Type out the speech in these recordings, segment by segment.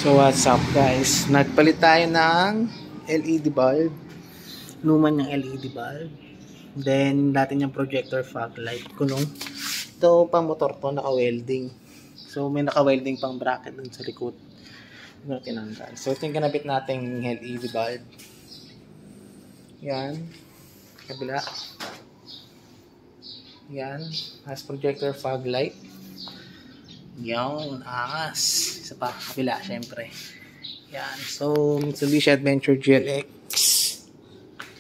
So what's up guys, nagpalit tayo ng LED bulb, luma niyang LED bulb, then dati niyang projector fog light, kulong. Ito pang motor to, naka-welding. So may naka-welding pang bracket dun sa likod, ito na tinanggal. So ito yung kinabit nating LED bulb, yan, kabila, yan, has projector fog light. Yung angas isa pa kabila syempre. Yan, so Mitsubishi Adventure GLX.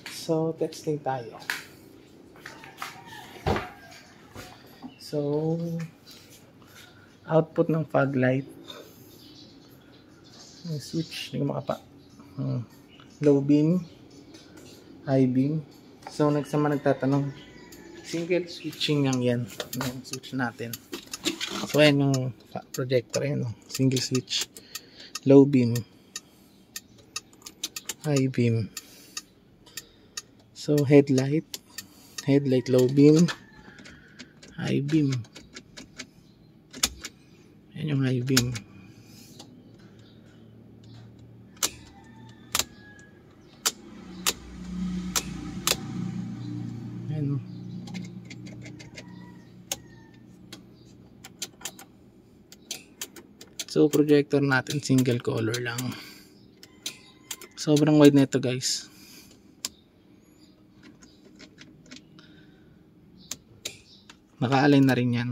So testing tayo. So output ng fog light, yung switch hindi ko makapa, low beam, high beam. So nagtatanong, single switching lang yan, yung switch natin. So ayan yung projector, ayan, single switch, low beam, high beam. So headlight low beam, high beam, ayan yung high beam. Ayan. So projector natin single color lang. Sobrang wide nito guys. Naka-align na rin yan.